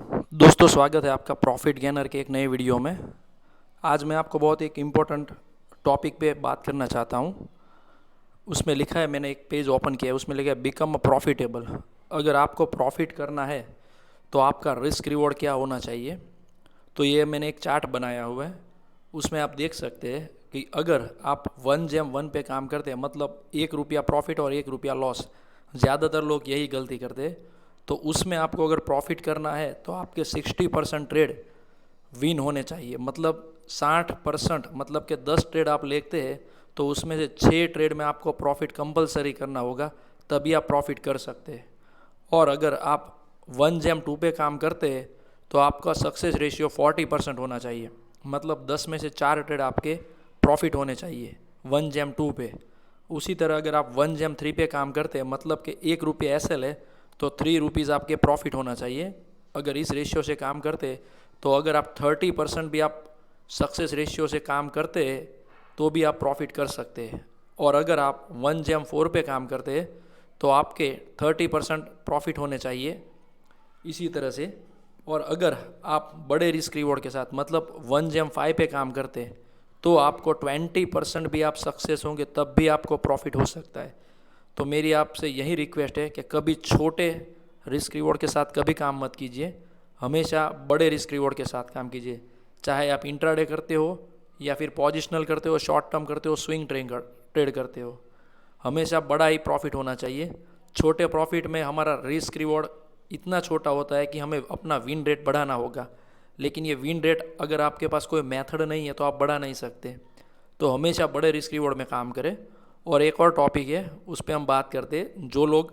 दोस्तों, स्वागत है आपका प्रॉफिट गेनर के एक नए वीडियो में। आज मैं आपको बहुत एक इम्पोर्टेंट टॉपिक पे बात करना चाहता हूँ। उसमें लिखा है, मैंने एक पेज ओपन किया है, उसमें लिखा है बिकम प्रॉफिटेबल। अगर आपको प्रॉफिट करना है तो आपका रिस्क रिवॉर्ड क्या होना चाहिए। तो ये मैंने एक चार्ट बनाया हुआ है, उसमें आप देख सकते हैं कि अगर आप 1:1 पे काम करते हैं, मतलब 1 रुपया प्रॉफिट और 1 रुपया लॉस, ज़्यादातर लोग यही गलती करते हैं। तो उसमें आपको अगर प्रॉफिट करना है तो आपके 60% ट्रेड विन होने चाहिए। मतलब 60%, मतलब कि 10 ट्रेड आप लेते हैं तो उसमें से 6 ट्रेड में आपको प्रॉफिट कंपलसरी करना होगा, तभी आप प्रॉफिट कर सकते हैं। और अगर आप 1:2 पे काम करते हैं तो आपका सक्सेस रेशियो 40% होना चाहिए। मतलब 10 में से 4 ट्रेड आपके प्रॉफिट होने चाहिए 1:2 पे। उसी तरह अगर आप 1:3 पे काम करते हैं, मतलब कि 1 रुपये एसएल है तो 3 रुपीज़ आपके प्रॉफिट होना चाहिए। अगर इस रेशियो से काम करते तो अगर आप 30% भी आप सक्सेस रेशियो से काम करते तो भी आप प्रॉफिट कर सकते हैं। और अगर आप 1:4 पे काम करते तो आपके 30% प्रॉफिट होने चाहिए इसी तरह से। और अगर आप बड़े रिस्क रिवॉर्ड के साथ, मतलब 1:5 पे काम करते तो आपको 20% भी आप सक्सेस होंगे तब भी आपको प्रॉफिट हो सकता है। तो मेरी आपसे यही रिक्वेस्ट है कि कभी छोटे रिस्क रिवॉर्ड के साथ कभी काम मत कीजिए, हमेशा बड़े रिस्क रिवॉर्ड के साथ काम कीजिए। चाहे आप इंट्राडे करते हो या फिर पोजिशनल करते हो, शॉर्ट टर्म करते हो, स्विंग ट्रेड करते हो, हमेशा बड़ा ही प्रॉफिट होना चाहिए। छोटे प्रॉफिट में हमारा रिस्क रिवॉर्ड इतना छोटा होता है कि हमें अपना विन रेट बढ़ाना होगा, लेकिन ये विन रेट अगर आपके पास कोई मेथड नहीं है तो आप बढ़ा नहीं सकते। तो हमेशा बड़े रिस्क रिवॉर्ड में काम करें। और एक और टॉपिक है, उस पर हम बात करते हैं, जो लोग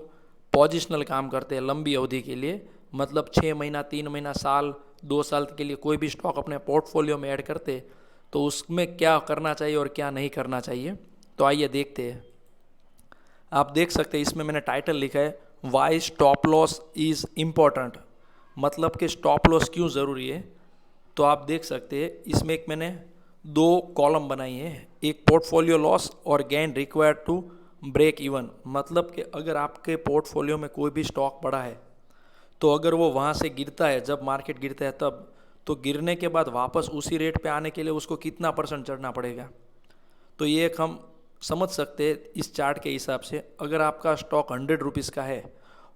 पोजिशनल काम करते हैं लंबी अवधि के लिए, मतलब 6 महीना, 3 महीना, साल, 2 साल के लिए कोई भी स्टॉक अपने पोर्टफोलियो में ऐड करते, तो उसमें क्या करना चाहिए और क्या नहीं करना चाहिए। तो आइए देखते हैं। आप देख सकते हैं इसमें मैंने टाइटल लिखा है, why stop loss is important. मतलब कि स्टॉप लॉस क्यों ज़रूरी है। तो आप देख सकते हैं इसमें एक मैंने 2 कॉलम बनाई है, एक पोर्टफोलियो लॉस और gain required to break even. मतलब कि अगर आपके पोर्टफोलियो में कोई भी स्टॉक पड़ा है तो अगर वो वहाँ से गिरता है, जब मार्केट गिरता है तब, तो गिरने के बाद वापस उसी रेट पे आने के लिए उसको कितना परसेंट चढ़ना पड़ेगा। तो ये एक हम समझ सकते हैं इस चार्ट के हिसाब से। अगर आपका स्टॉक 100 रुपीज़ का है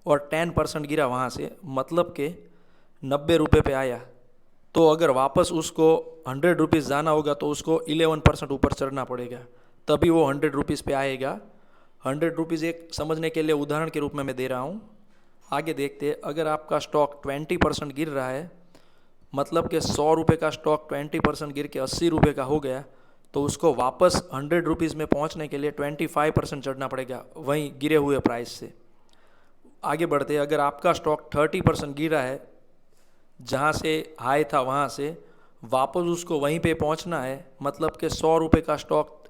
और 10% गिरा वहाँ से, मतलब कि 90 रुपये पे आया, तो अगर वापस उसको 100 रुपीज़ जाना होगा तो उसको 11% ऊपर चढ़ना पड़ेगा, तभी वो 100 रुपीज़ पे आएगा। 100 रुपीज़ एक समझने के लिए उदाहरण के रूप में मैं दे रहा हूँ। आगे देखते हैं, अगर आपका स्टॉक 20% गिर रहा है, मतलब कि 100 रुपये का स्टॉक 20% गिर के 80 रुपये का हो गया, तो उसको वापस 100 रुपीज़ में पहुंचने के लिए 25% चढ़ना पड़ेगा वहीं गिरे हुए प्राइस से। आगे बढ़ते हैं, अगर आपका स्टॉक 30% गिरा है, जहां से हाई था वहां से वापस उसको वहीं पे पहुंचना है, मतलब कि 100 रुपये का स्टॉक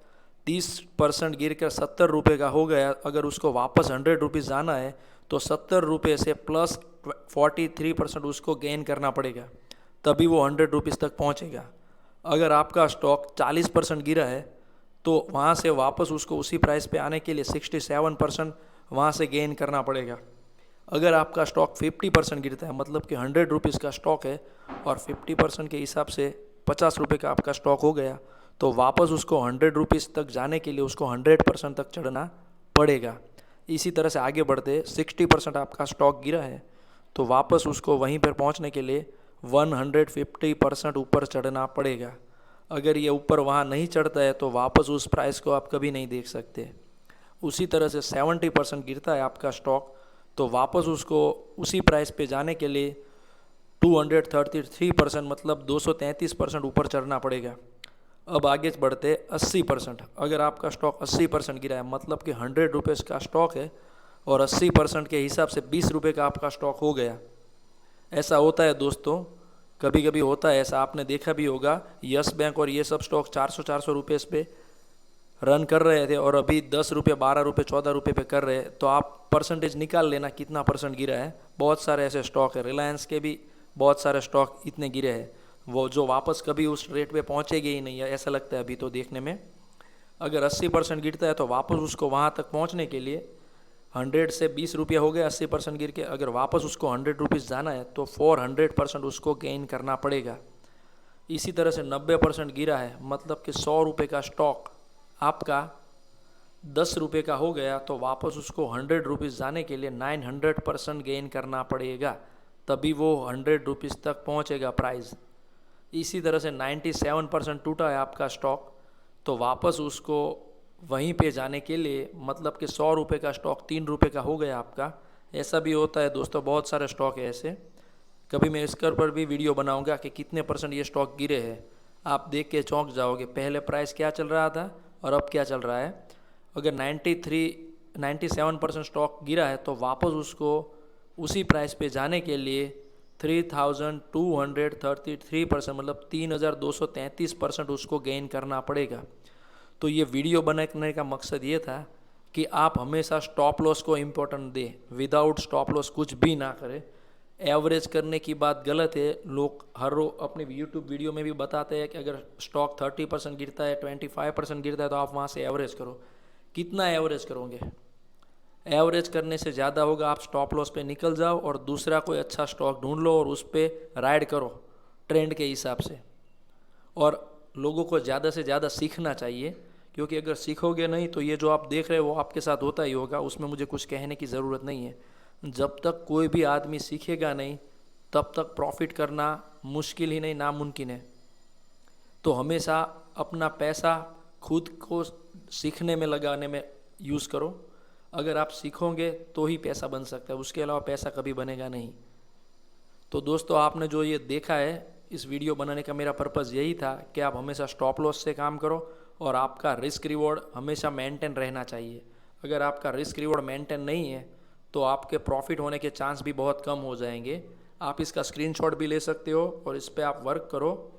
30% गिर कर 70 रुपये का हो गया, अगर उसको वापस 100 रुपीज़ जाना है तो 70 रुपये से प्लस 43% उसको गेन करना पड़ेगा, तभी वो 100 रुपीज़ तक पहुंचेगा। अगर आपका स्टॉक 40% गिरा है तो वहाँ से वापस उसको उसी प्राइस पे आने के लिए 67% वहाँ से गेन करना पड़ेगा। अगर आपका स्टॉक 50% गिरता है, मतलब कि 100 रुपीज़ का स्टॉक है और 50% के हिसाब से 50 रुपये का आपका स्टॉक हो गया, तो वापस उसको 100 रुपीज़ तक जाने के लिए उसको 100% तक चढ़ना पड़ेगा। इसी तरह से आगे बढ़ते, 60% आपका स्टॉक गिरा है तो वापस उसको वहीं पर पहुंचने के लिए 150% ऊपर चढ़ना पड़ेगा। अगर ये ऊपर वहाँ नहीं चढ़ता है तो वापस उस प्राइस को आप कभी नहीं देख सकते। उसी तरह से 70% गिरता है आपका स्टॉक तो वापस उसको उसी प्राइस पे जाने के लिए 233%, मतलब 233% ऊपर चढ़ना पड़ेगा। अब आगे बढ़ते 80%। अगर आपका स्टॉक 80% गिरा है, मतलब कि 100 रुपीज़ का स्टॉक है और 80% के हिसाब से 20 रुपये का आपका स्टॉक हो गया। ऐसा होता है दोस्तों, कभी कभी होता है ऐसा, आपने देखा भी होगा। यस बैंक और ये सब स्टॉक 400 रुपये पे रन कर रहे थे और अभी 10 रुपये, 12 रुपये, 14 रुपये पे कर रहे हैं, तो आप परसेंटेज निकाल लेना कितना परसेंट गिरा है। बहुत सारे ऐसे स्टॉक है, रिलायंस के भी बहुत सारे स्टॉक इतने गिरे हैं, वो जो वापस कभी उस रेट पे पहुंचेगे ही नहीं है, ऐसा लगता है अभी तो देखने में। अगर 80% गिरता है तो वापस उसको वहाँ तक पहुँचने के लिए 100 से 20 रुपया हो गया, 80% गिर के। अगर वापस उसको 100 रुपीज़ जाना है तो 400% उसको गेन करना पड़ेगा। इसी तरह से 90% गिरा है, मतलब कि 100 रुपये का स्टॉक आपका 10 रुपये का हो गया, तो वापस उसको 100 रुपीज़ जाने के लिए 900% गेन करना पड़ेगा, तभी वो 100 रुपीज़ तक पहुंचेगा प्राइस। इसी तरह से 97% टूटा है आपका स्टॉक, तो वापस उसको वहीं पे जाने के लिए, मतलब कि 100 रुपये का स्टॉक 3 रुपये का हो गया आपका। ऐसा भी होता है दोस्तों, बहुत सारे स्टॉक है ऐसे। कभी मैं इसके ऊपर भी वीडियो बनाऊंगा कि कितने % ये स्टॉक गिरे हैं, आप देख के चौंक जाओगे पहले प्राइस क्या चल रहा था और अब क्या चल रहा है। अगर 97% स्टॉक गिरा है तो वापस उसको उसी प्राइस पे जाने के लिए 3233%, मतलब 3233% उसको गेन करना पड़ेगा। तो ये वीडियो बनाने का मकसद ये था कि आप हमेशा स्टॉप लॉस को इम्पोर्टेंट दें, विदाउट स्टॉप लॉस कुछ भी ना करें। एवरेज करने की बात गलत है, लोग हर रोज अपने यूट्यूब वीडियो में भी बताते हैं कि अगर स्टॉक 30% गिरता है, 25% गिरता है तो आप वहाँ से एवरेज करो। कितना एवरेज करोगे? एवरेज करने से ज़्यादा होगा, आप स्टॉप लॉस पे निकल जाओ और दूसरा कोई अच्छा स्टॉक ढूंढ लो और उस पर राइड करो ट्रेंड के हिसाब से। और लोगों को ज़्यादा से ज़्यादा सीखना चाहिए, क्योंकि अगर सीखोगे नहीं तो ये जो आप देख रहे हो वो आपके साथ होता ही होगा, उसमें मुझे कुछ कहने की ज़रूरत नहीं है। जब तक कोई भी आदमी सीखेगा नहीं तब तक प्रॉफिट करना मुश्किल ही नहीं, नामुमकिन है। तो हमेशा अपना पैसा खुद को सीखने में लगाने में यूज़ करो। अगर आप सीखोगे तो ही पैसा बन सकता है, उसके अलावा पैसा कभी बनेगा नहीं। तो दोस्तों, आपने जो ये देखा है, इस वीडियो बनाने का मेरा पर्पज़ यही था कि आप हमेशा स्टॉप लॉस से काम करो और आपका रिस्क रिवॉर्ड हमेशा मेंटेन रहना चाहिए। अगर आपका रिस्क रिवॉर्ड मेंटेन नहीं है तो आपके प्रॉफिट होने के चांस भी बहुत कम हो जाएंगे। आप इसका स्क्रीनशॉट भी ले सकते हो और इस पर आप वर्क करो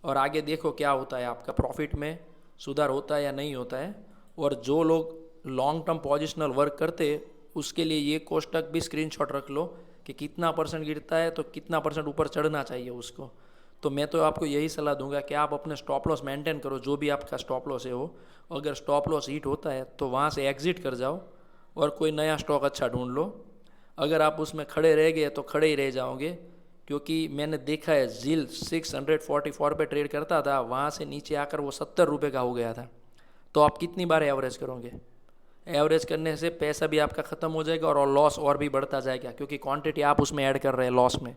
और आगे देखो क्या होता है, आपका प्रॉफिट में सुधार होता है या नहीं होता है। और जो लोग लॉन्ग टर्म पोजिशनल वर्क करते उसके लिए ये कोष्टक भी स्क्रीनशॉट रख लो कि कितना % गिरता है तो कितना % ऊपर चढ़ना चाहिए उसको। तो मैं तो आपको यही सलाह दूंगा कि आप अपने स्टॉप लॉस मेंटेन करो, जो भी आपका स्टॉप लॉस है वो। अगर स्टॉप लॉस हिट होता है तो वहाँ से एग्जिट कर जाओ और कोई नया स्टॉक अच्छा ढूंढ लो। अगर आप उसमें खड़े रह गए तो खड़े ही रह जाओगे, क्योंकि मैंने देखा है ZIL 644 पे ट्रेड करता था, वहाँ से नीचे आकर वो 70 रुपये का हो गया था। तो आप कितनी बार एवरेज करोगे? एवरेज करने से पैसा भी आपका ख़त्म हो जाएगा और लॉस और भी बढ़ता जाएगा, क्योंकि क्वांटिटी आप उसमें ऐड कर रहे हैं लॉस में।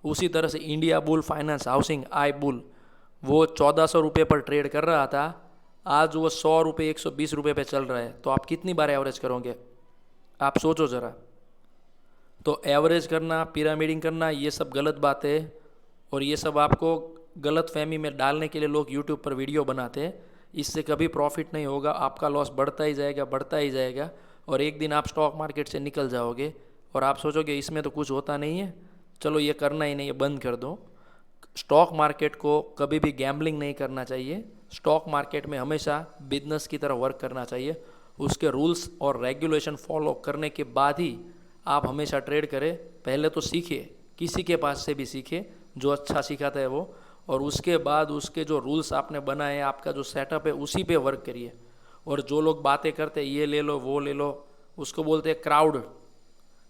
उसी तरह से इंडिया बुल फाइनेंस हाउसिंग आई बुल, वो 1400 रुपये पर ट्रेड कर रहा था, आज वो 100 रुपये 120 रुपये पे चल रहा है। तो आप कितनी बार एवरेज करोगे? आप सोचो ज़रा। तो एवरेज करना, पिरामिडिंग करना, ये सब गलत बात है और ये सब आपको गलत फहमी में डालने के लिए लोग यूट्यूब पर वीडियो बनाते हैं। इससे कभी प्रॉफिट नहीं होगा, आपका लॉस बढ़ता ही जाएगा, बढ़ता ही जाएगा और एक दिन आप स्टॉक मार्केट से निकल जाओगे और आप सोचोगे इसमें तो कुछ होता नहीं है, चलो ये करना ही नहीं है, बंद कर दो। स्टॉक मार्केट को कभी भी गैम्बलिंग नहीं करना चाहिए। स्टॉक मार्केट में हमेशा बिजनेस की तरह वर्क करना चाहिए। उसके रूल्स और रेगुलेशन फॉलो करने के बाद ही आप हमेशा ट्रेड करें। पहले तो सीखिए, किसी के पास से भी सीखिए जो अच्छा सिखाता है वो, और उसके बाद उसके जो रूल्स आपने बनाए, आपका जो सेटअप है, उसी पे वर्क करिए। और जो लोग बातें करते हैं ये ले लो वो ले लो, उसको बोलते हैं क्राउड।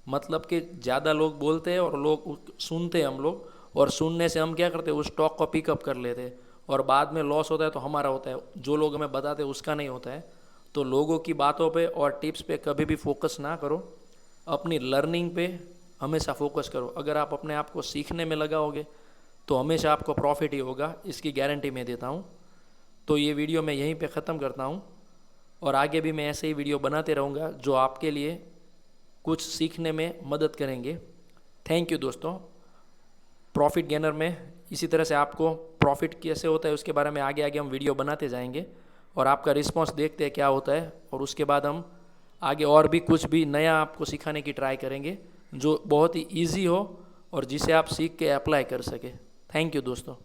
मतलब कि ज़्यादा लोग बोलते हैं और लोग सुनते हैं हम लोग, और सुनने से हम क्या करते हैं, उस स्टॉक को पिकअप कर लेते हैं और बाद में लॉस होता है तो हमारा होता है, जो लोग हमें बताते हैं उसका नहीं होता है। तो लोगों की बातों पे और टिप्स पे कभी भी फोकस ना करो, अपनी लर्निंग पे हमेशा फोकस करो। अगर आप अपने आप को सीखने में लगाओगे तो हमेशा आपको प्रॉफिट ही होगा, इसकी गारंटी मैं देता हूँ। तो ये वीडियो मैं यहीं पे ख़त्म करता हूँ और आगे भी मैं ऐसे ही वीडियो बनाते रहूँगा जो आपके लिए कुछ सीखने में मदद करेंगे। थैंक यू दोस्तों। प्रॉफिट गेनर में इसी तरह से आपको प्रॉफिट कैसे होता है उसके बारे में आगे आगे हम वीडियो बनाते जाएंगे और आपका रिस्पांस देखते हैं क्या होता है, और उसके बाद हम आगे और भी कुछ भी नया आपको सिखाने की ट्राई करेंगे जो बहुत ही ईजी हो और जिसे आप सीख के अप्लाई कर सके। थैंक यू दोस्तों।